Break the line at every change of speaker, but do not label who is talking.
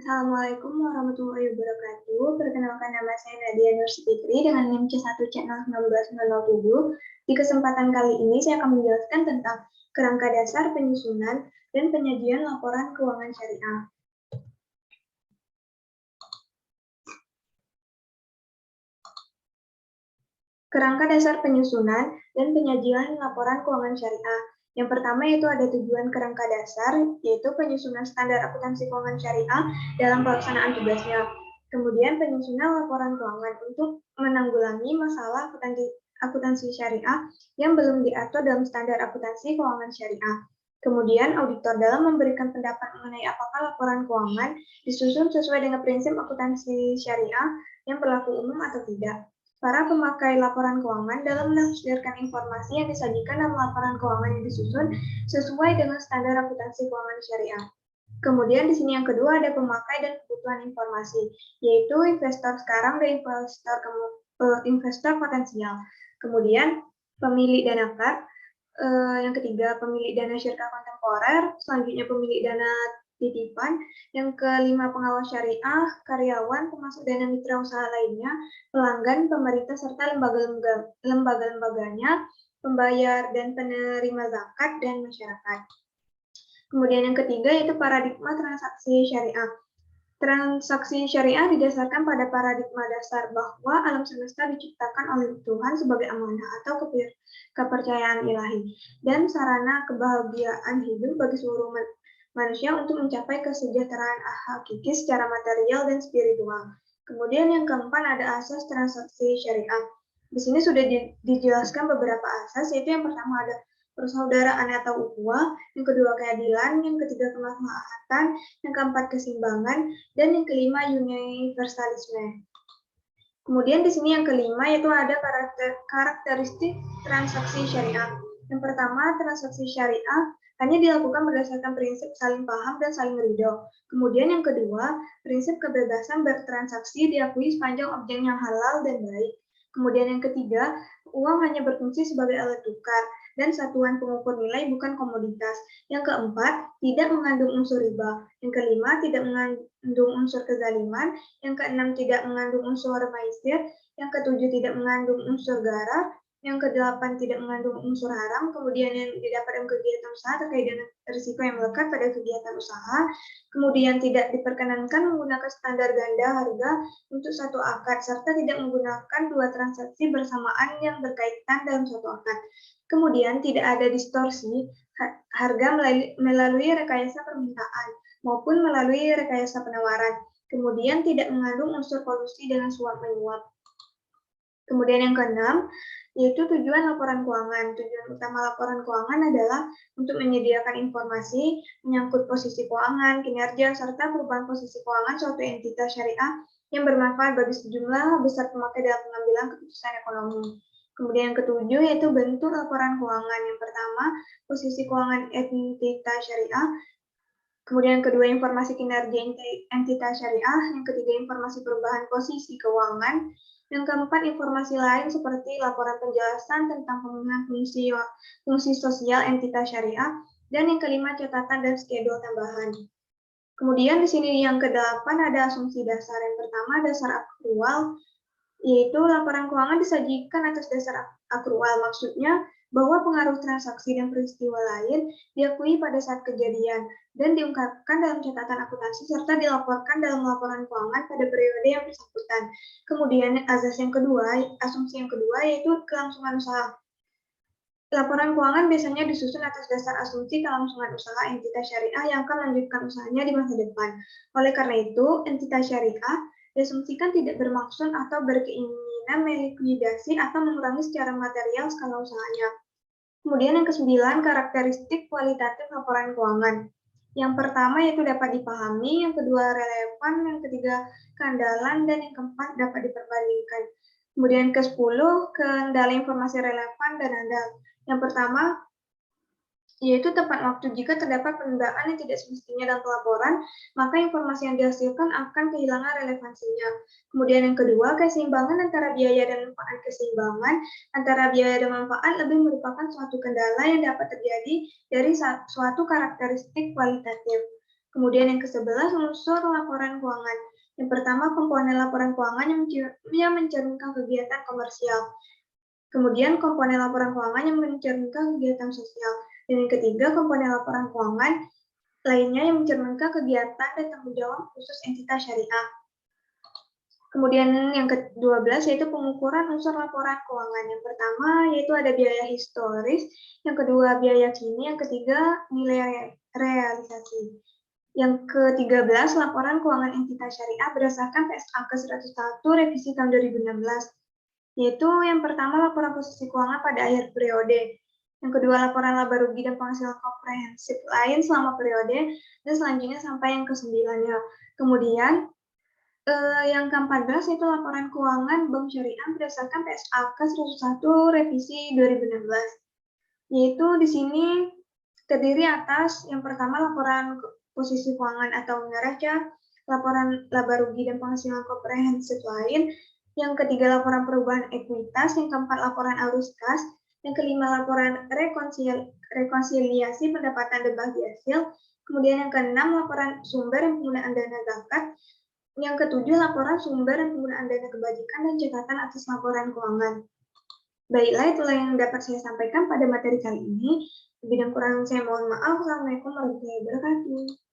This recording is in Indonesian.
Assalamualaikum warahmatullahi wabarakatuh. Perkenalkan nama saya Nadia Nur Fikri dengan NIM C1C01907. Di kesempatan kali ini saya akan menjelaskan tentang kerangka dasar penyusunan dan penyajian laporan keuangan syariah. Kerangka dasar penyusunan dan penyajian laporan keuangan syariah. Yang pertama yaitu ada tujuan kerangka dasar, yaitu penyusunan standar akuntansi keuangan syariah dalam pelaksanaan tugasnya. Kemudian penyusunan laporan keuangan untuk menanggulangi masalah akuntansi syariah yang belum diatur dalam standar akuntansi keuangan syariah. Kemudian auditor dalam memberikan pendapat mengenai apakah laporan keuangan disusun sesuai dengan prinsip akuntansi syariah yang berlaku umum atau tidak. Para pemakai laporan keuangan dalam menafsirkan informasi yang disajikan dalam laporan keuangan yang disusun sesuai dengan standar akuntansi keuangan syariah. Kemudian di sini yang kedua ada pemakai dan kebutuhan informasi, yaitu investor sekarang dan investor potensial. Kemudian pemilik dana KAR, yang ketiga pemilik dana syariah kontemporer, selanjutnya pemilik dana titipan, yang kelima pengawas syariah, karyawan, pemasok dana mitra usaha lainnya, pelanggan, pemerintah, serta lembaga-lembaganya, pembayar dan penerima zakat, dan masyarakat. Kemudian yang ketiga yaitu paradigma transaksi syariah. Transaksi syariah didasarkan pada paradigma dasar bahwa alam semesta diciptakan oleh Tuhan sebagai amanah atau kepercayaan ilahi dan sarana kebahagiaan hidup bagi seluruh manusia untuk mencapai kesejahteraan hakiki secara material dan spiritual. Kemudian yang keempat ada asas transaksi syariah. Di sini sudah dijelaskan beberapa asas, yaitu yang pertama ada persaudaraan atau ukhuwah, yang kedua keadilan, yang ketiga kemaslahatan, yang keempat keseimbangan, dan yang kelima universalisme. Kemudian di sini yang kelima yaitu ada karakteristik transaksi syariah. Yang pertama, transaksi syariah hanya dilakukan berdasarkan prinsip saling paham dan saling ridho. Kemudian yang kedua, prinsip kebebasan bertransaksi diakui sepanjang objek yang halal dan baik. Kemudian yang ketiga, uang hanya berfungsi sebagai alat tukar dan satuan pengukur nilai bukan komoditas. Yang keempat, tidak mengandung unsur riba. Yang kelima, tidak mengandung unsur kezaliman. Yang keenam, tidak mengandung unsur maisir. Yang ketujuh, tidak mengandung unsur garar. Yang kedelapan, tidak mengandung unsur haram. Kemudian yang didapat dalam kegiatan usaha terkait dengan risiko yang melekat pada kegiatan usaha. Kemudian tidak diperkenankan menggunakan standar ganda harga untuk satu akad, serta tidak menggunakan dua transaksi bersamaan yang berkaitan dalam satu akad. Kemudian tidak ada distorsi harga melalui rekayasa permintaan maupun melalui rekayasa penawaran. Kemudian tidak mengandung unsur kolusi dengan suap-menyuap. Kemudian yang keenam, yaitu tujuan laporan keuangan. Tujuan utama laporan keuangan adalah untuk menyediakan informasi menyangkut posisi keuangan, kinerja, serta perubahan posisi keuangan suatu entitas syariah yang bermanfaat bagi sejumlah besar pemakai dalam pengambilan keputusan ekonomi. Kemudian yang ketujuh yaitu bentuk laporan keuangan. Yang pertama, posisi keuangan entitas syariah. Kemudian yang kedua, informasi kinerja entitas syariah. Yang ketiga, informasi perubahan posisi keuangan. Yang keempat, informasi lain seperti laporan penjelasan tentang pemenuhan fungsi sosial entitas syariah. Dan yang kelima, catatan dan skedul tambahan. Kemudian di sini yang kedelapan ada asumsi dasar. Yang pertama, dasar akrual, yaitu laporan keuangan disajikan atas dasar akrual. Maksudnya bahwa pengaruh transaksi dan peristiwa lain diakui pada saat kejadian dan diungkapkan dalam catatan akuntansi serta dilaporkan dalam laporan keuangan pada periode yang bersangkutan. Kemudian asumsi yang kedua yaitu kelangsungan usaha. Laporan keuangan biasanya disusun atas dasar asumsi kelangsungan usaha entitas syariah yang akan melanjutkan usahanya di masa depan. Oleh karena itu, entitas syariah diasumsikan tidak bermaksud atau berkeinginan melikuidasi atau mengurangi secara material skala usahanya. Kemudian yang kesembilan, karakteristik kualitatif laporan keuangan. Yang pertama yaitu dapat dipahami, yang kedua relevan, yang ketiga keandalan, dan yang keempat dapat diperbandingkan. Kemudian ke-10, kendala informasi relevan dan andal. Yang pertama, yaitu tepat waktu. Jika terdapat penundaan yang tidak semestinya dalam pelaporan, maka informasi yang dihasilkan akan kehilangan relevansinya. Kemudian yang kedua, keseimbangan antara biaya dan manfaat. Keseimbangan antara biaya dan manfaat lebih merupakan suatu kendala yang dapat terjadi dari suatu karakteristik kualitatif. Kemudian yang ke-11, unsur laporan keuangan. Yang pertama, komponen laporan keuangan yang mencerminkan kegiatan komersial. Kemudian komponen laporan keuangan yang mencerminkan kegiatan sosial. Dan yang ketiga, komponen laporan keuangan lainnya yang mencerminkan kegiatan dan tanggung jawab khusus entitas syariah. Kemudian yang ke-12 yaitu pengukuran unsur laporan keuangan. Yang pertama yaitu ada biaya historis, yang kedua biaya kini, yang ketiga nilai realisasi. Yang ke-13 laporan keuangan entitas syariah berdasarkan PSA ke-101 revisi tahun 2016. Yaitu yang pertama laporan posisi keuangan pada akhir periode. Yang kedua laporan laba rugi dan penghasilan komprehensif lain selama periode, dan selanjutnya sampai yang ke-9-nya. Kemudian yang ke-14 itu laporan keuangan bank syariah berdasarkan PSAK 101 revisi 2016. Yaitu di sini terdiri atas yang pertama laporan posisi keuangan atau neraca, laporan laba rugi dan penghasilan komprehensif lain, yang ketiga laporan perubahan ekuitas, yang keempat laporan arus kas, yang kelima laporan rekonsiliasi pendapatan dan bagi hasil, kemudian yang keenam laporan sumber dan penggunaan dana zakat, yang ketujuh, laporan sumber dan penggunaan dana kebajikan dan catatan atas laporan keuangan. Baiklah, itulah yang dapat saya sampaikan pada materi kali ini. Lebih dan kurang saya mohon maaf. Assalamualaikum warahmatullahi wabarakatuh.